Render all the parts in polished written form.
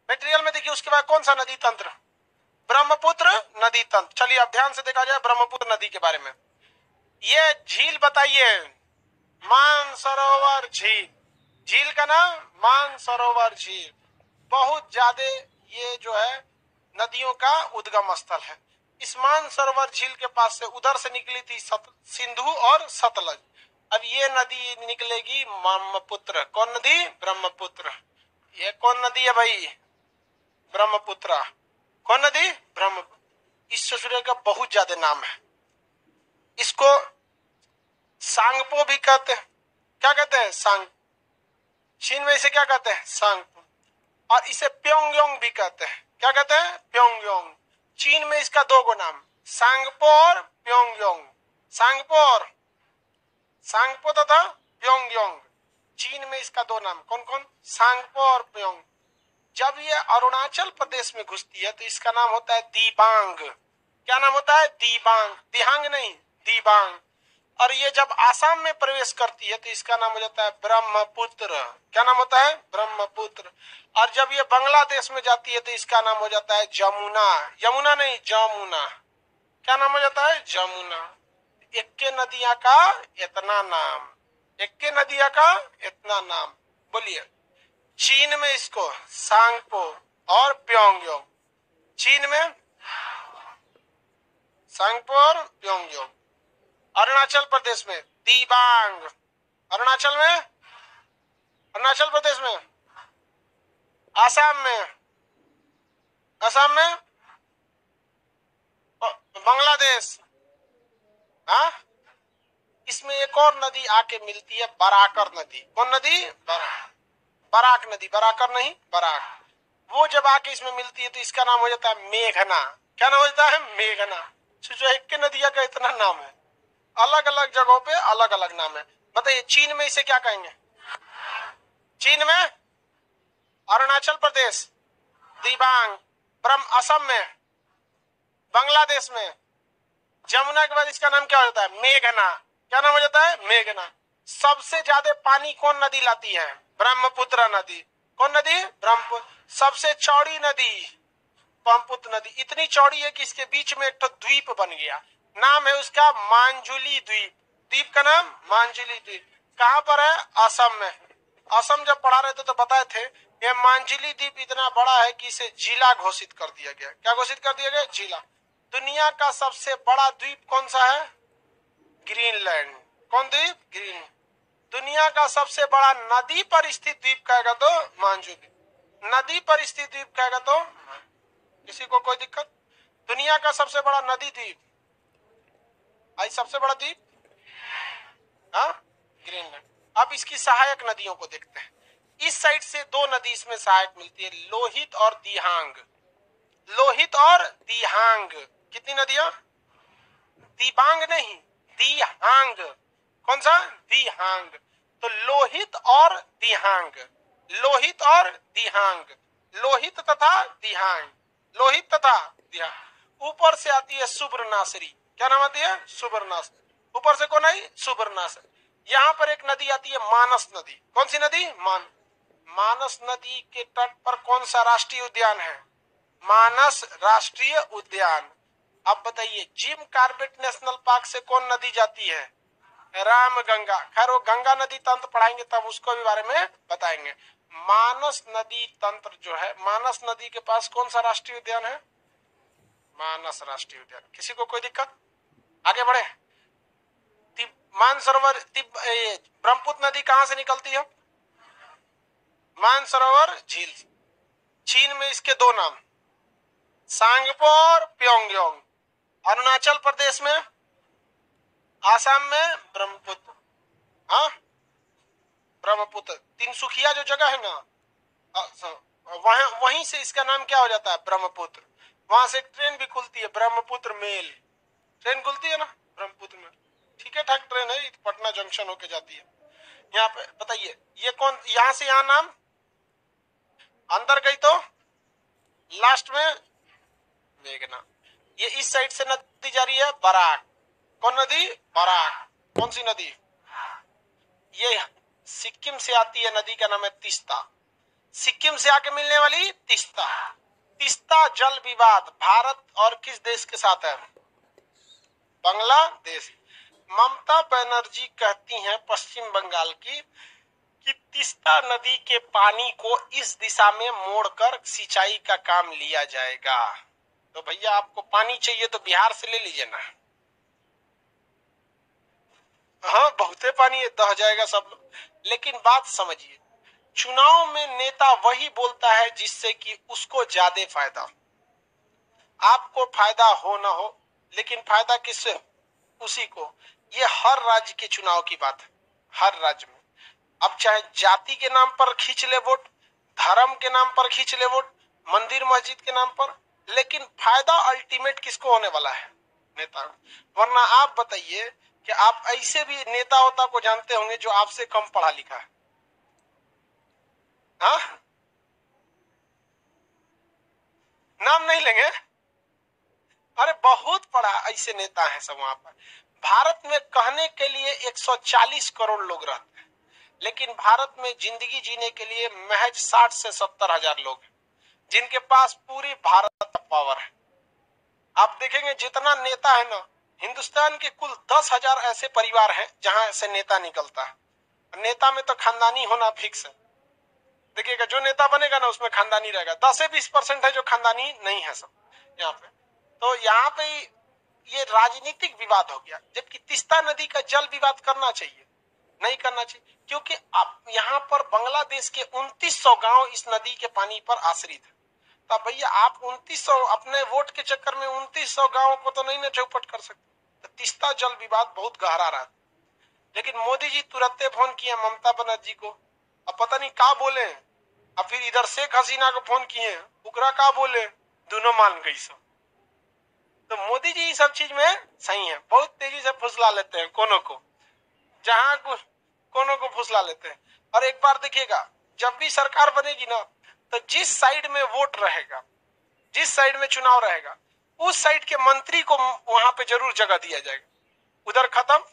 Material में देखिए उसके बाद कौन सा नदी तंत्र, ब्रह्मपुत्र नदी तंत्र। चलिए अब ध्यान से देखा जाए ब्रह्मपुत्र नदी के बारे में। ये झील बताइए, मानसरोवर झील, झील का नाम मानसरोवर झील। बहुत ज्यादा ये जो है नदियों का उद्गम स्थल है। इस मानसरोवर झील के पास से उधर से निकली थी सिंधु और सतलज। अब ये नदी निकलेगी ब्रह्मपुत्र। कौन नदी? ब्रह्मपुत्र। ये कौन नदी है भाई? ब्रह्मपुत्र। कौन नदी? ब्रह्मपुत्र। इस ससुरे का बहुत ज्यादा नाम है। इसको सांगपो भी कहते हैं। क्या कहते हैं? सांग। चीन में इसे क्या कहते हैं? सांगपो। और इसे प्योंगयांग भी कहते हैं। क्या कहते हैं? प्योंगयांग। चीन में इसका दो गो नाम, सांगपो और प्योंगयांग। सांगपो तथा प्योंगयांग। चीन में इसका दो नाम कौन कौन? सांगपो और प्योंग। जब ये अरुणाचल प्रदेश में घुसती है तो इसका नाम होता है दिबांग। क्या नाम होता है? दिबांग। दिहांग नहीं, दिबांग। और ये जब आसाम में प्रवेश करती है तो इसका नाम हो जाता है ब्रह्मपुत्र। क्या नाम होता है? ब्रह्मपुत्र। और जब ये बांग्लादेश में जाती है तो इसका नाम हो जाता है जमुना। यमुना नहीं, जमुना। क्या नाम हो जाता है? जमुना। इक्के नदियां का इतना नाम, इक्के नदियां का इतना नाम। बोलिए। चीन में इसको सांगपो और प्योंगयांग। चीन में सांगपो और प्योंगयांग। अरुणाचल प्रदेश में दिबांग। अरुणाचल में, अरुणाचल प्रदेश में, आसाम में, असम में, बांग्लादेश। हाँ, इसमें एक और नदी आके मिलती है, बराकर नदी। कौन नदी? बराक नदी। बराकर नहीं, बराक। वो जब आके इसमें मिलती है तो इसका नाम हो जाता है मेघना। क्या नाम हो जाता है? मेघना। जो एक के नदिया का इतना नाम है, अलग अलग जगहों पे अलग अलग नाम है। बताइए चीन में इसे क्या कहेंगे? चीन में अरुणाचल प्रदेश दिबांग, असम में, बांग्लादेश में जमुना के बाद इसका नाम क्या हो जाता है? मेघना। क्या नाम हो जाता है? मेघना। सबसे ज्यादा पानी कौन नदी लाती है? ब्रह्मपुत्र नदी। कौन नदी? ब्रह्मपुत्र। सबसे चौड़ी नदी ब्रह्मपुत्र नदी। इतनी चौड़ी है कि इसके बीच में एक तो द्वीप बन गया, नाम है उसका मांजुली द्वीप। द्वीप का नाम मांजुली द्वीप। कहां पर है? असम में। असम जब पढ़ा रहे थे तो बताए थे ये मांजुली द्वीप इतना बड़ा है कि इसे जिला घोषित कर दिया गया। क्या घोषित कर दिया गया? जिला। दुनिया का सबसे बड़ा द्वीप कौन सा है? ग्रीनलैंड। कौन द्वीप? ग्रीन। दुनिया का सबसे बड़ा नदी पर स्थित द्वीप कहेगा तो मांजू द्वीप। नदी पर स्थित द्वीप कहेगा तो किसी को कोई दिक्कत? दुनिया का सबसे बड़ा नदी द्वीप, आई सबसे बड़ा द्वीप, हाँ, ग्रीनलैंड। अब इसकी सहायक नदियों को देखते हैं। इस साइड से दो नदी इसमें सहायक मिलती है, लोहित और दिहांग। लोहित और दिहांग। कितनी नदियां? दिबांग नहीं, दिहांग। कौन सा? दिहांग। तो लोहित और दिहांग, लोहित और दिहांग, लोहित तथा दिहांग, लोहित तथा दिहांग। ऊपर से आती है सुब्रनासरी। क्या नाम आती है? सुब्रनासरी। ऊपर से कौन आई? सुब्रनासरी। यहाँ पर एक नदी आती है मानस नदी। कौन सी नदी? मानस नदी के तट पर कौन सा राष्ट्रीय उद्यान है? मानस राष्ट्रीय उद्यान। अब बताइए जिम कार्बेट नेशनल पार्क से कौन नदी जाती है? रामगंगा। खैर वो गंगा नदी तंत्र पढ़ाएंगे तब उसको भी बारे में बताएंगे। मानस नदी तंत्र जो है, मानस नदी के पास कौन सा राष्ट्रीय उद्यान है? मानस राष्ट्रीय उद्यान। किसी को कोई दिक्कत? आगे बढ़े। मानसरोवर ब्रह्मपुत्र नदी कहां से निकलती है? मानसरोवर झील। चीन में इसके दो नाम, सांगपो और प्योंगयांग। अरुणाचल प्रदेश में, आसाम में ब्रह्मपुत्र। हाँ, ब्रह्मपुत्र। तिनसुकिया जो जगह है ना, वहीं से इसका नाम क्या हो जाता है? ब्रह्मपुत्र। वहां से ट्रेन भी खुलती है, ब्रह्मपुत्र मेल ट्रेन खुलती है ना ब्रह्मपुत्र में। ठीक है, ठाक ट्रेन है, पटना जंक्शन होके जाती है। यहाँ पे बताइए ये कौन? यहां से यहां नाम, अंदर गई तो लास्ट में मेघना। ये इस साइड से नदी जा रही है बराक। कौन नदी? बराक। कौन सी नदी? ये सिक्किम से आती है, नदी का नाम है तीस्ता। सिक्किम से आके मिलने वाली तीस्ता। तीस्ता जल विवाद भारत और किस देश के साथ है? बांग्लादेश। ममता बनर्जी कहती हैं पश्चिम बंगाल की कि तीस्ता नदी के पानी को इस दिशा में मोड़कर सिंचाई का काम लिया जाएगा। तो भैया आपको पानी चाहिए तो बिहार से ले लीजिए ना। हाँ बहुते पानी है, दह जाएगा सब। लेकिन बात समझिए, चुनाव में नेता वही बोलता है जिससे कि उसको ज्यादा फायदा। आपको फायदा हो ना हो, लेकिन फायदा किससे? उसी को। ये हर राज्य के चुनाव की बात है, हर राज्य में। अब चाहे जाति के नाम पर खींच ले वोट, धर्म के नाम पर खींच ले वोट, मंदिर मस्जिद के नाम पर, लेकिन फायदा अल्टीमेट किसको होने वाला है? नेता। वरना आप बताइए कि आप ऐसे भी नेता होता को जानते होंगे जो आपसे कम पढ़ा लिखा है। हाँ नाम नहीं लेंगे, अरे बहुत बड़ा ऐसे नेता है सब वहां पर। भारत में कहने के लिए 140 करोड़ लोग रहते हैं, लेकिन भारत में जिंदगी जीने के लिए महज 60 से 70 हजार लोग हैं, जिनके पास पूरी भारत पावर है। आप देखेंगे जितना नेता है ना, हिंदुस्तान के कुल 10,000 ऐसे परिवार हैं जहां से नेता निकलता है। नेता में तो खानदानी होना फिक्स है। देखिएगा जो नेता बनेगा ना उसमें खानदानी रहेगा। 10 से 20% है जो खानदानी नहीं है सब यहाँ पे। तो यहाँ पे ये राजनीतिक विवाद हो गया, जबकि तीस्ता नदी का जल विवाद करना चाहिए, नहीं करना चाहिए, क्योंकि आप यहाँ पर बांग्लादेश के 2900 गांव इस नदी के पानी पर आश्रित है। तो भैया आप 2900 अपने वोट के चक्कर में 2900 गांवों को तो नहीं ना चौपट कर सकते। तो तीस्ता जल विवाद बहुत गहरा रहा। लेकिन मोदी जी तुरंत फोन किए ममता बनर्जी को, अब पता नहीं क्या बोले। अब फिर इधर शेख हसीना को फोन किए, उकरा क्या बोले, दोनों मान गई सब। तो मोदी जी सब चीज में सही है, बहुत तेजी से फुसला लेते हैं कोनों को, जहां कोनों को फुसला लेते हैं। और एक बार देखिएगा, जब भी सरकार बनेगी ना, तो जिस साइड में वोट रहेगा, जिस साइड में चुनाव रहेगा, उस साइड के मंत्री को वहां पे जरूर जगह दिया जाएगा। उधर खत्म,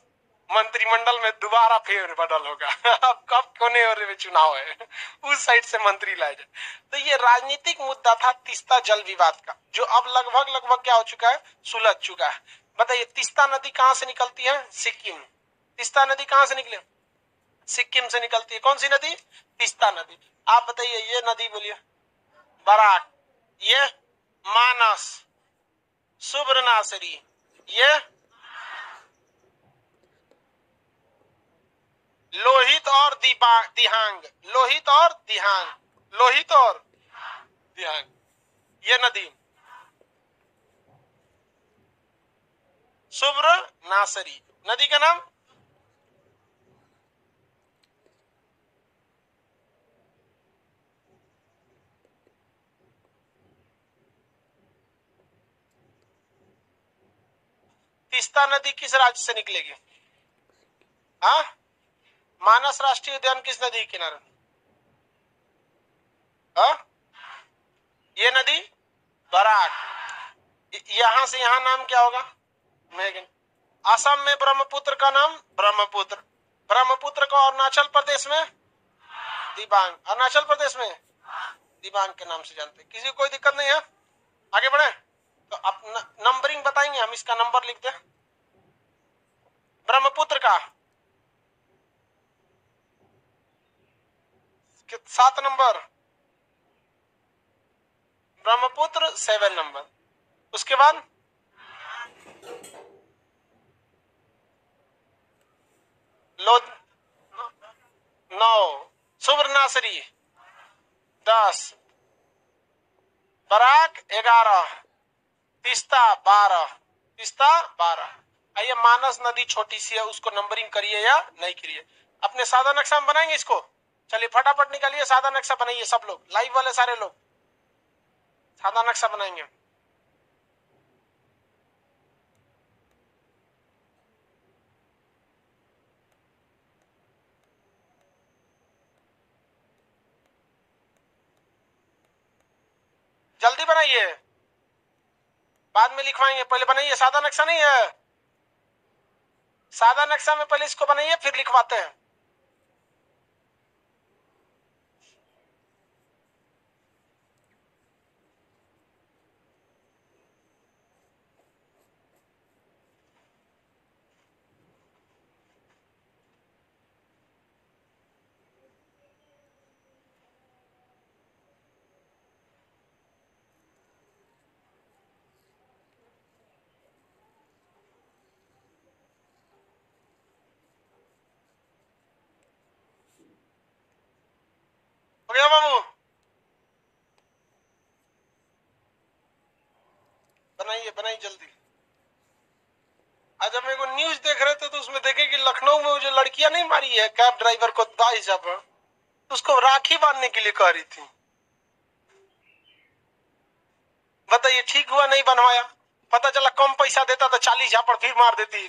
मंत्रिमंडल में दोबारा फेर बदल होगा। अब कब कोने और में चुनाव है, उस साइड से मंत्री लाए जाए। तो ये राजनीतिक मुद्दा था तीस्ता जल विवाद का, जो अब लगभग क्या हो चुका है, सुलझ चुका है। बताइए तीस्ता नदी कहां से निकलती है? सिक्किम। तीस्ता नदी कहां से निकले? सिक्किम से निकलती है। कौन सी नदी? तीस्ता नदी। आप बताइए ये नदी बोलिए। बराक, ये मानस, सुब्रनासरी, ये लोहित और दिहांग। लोहित और दिहांग, लोहित और दिहांग, ये नदी। सुब्रनासरी नदी का नाम। तीस्ता नदी किस राज्य से निकलेगी? हाँ, मानस राष्ट्रीय उद्यान किस नदी के किनारे? हाँ, ये नदी बराक। यहां से यहां नाम क्या होगा? मेघन। असम में ब्रह्मपुत्र का नाम ब्रह्मपुत्र। ब्रह्मपुत्र को अरुणाचल प्रदेश में दिबांग। अरुणाचल प्रदेश में दिबांग के नाम से जानते हैं। किसी को कोई दिक्कत नहीं है? आगे बढ़े तो आप नंबरिंग बताएंगे, हम इसका नंबर लिख दें ब्रह्मपुत्र का। 7 नंबर ब्रह्मपुत्र, 7 नंबर। उसके बाद 9, सुब्रनासरी 10, बराक 11, तीस्ता 12, तीस्ता 12। आइए मानस नदी छोटी सी है, उसको नंबरिंग करिए या नहीं करिए। अपने सादा नक्शा में बनाएंगे इसको। चलिए फटाफट निकालिए, सादा नक्शा बनाइए सब लोग, लाइव वाले सारे लोग सादा नक्शा बनाएंगे। जल्दी बनाइए, बाद में लिखवाएंगे, पहले बनाइए। सादा नक्शा नहीं है, सादा नक्शा में पहले इसको बनाइए फिर लिखवाते हैं। गया बाबू? बनाइए बनाइए जल्दी। आज हम एक न्यूज देख रहे थे तो उसमें देखे कि लखनऊ में जो लड़कियां नहीं मारी है कैब ड्राइवर को 22,000 पर, उसको राखी बांधने के लिए कह रही थी। बताइए ठीक हुआ नहीं बनवाया? पता चला कम पैसा देता तो 40,000 पर फिर मार देती।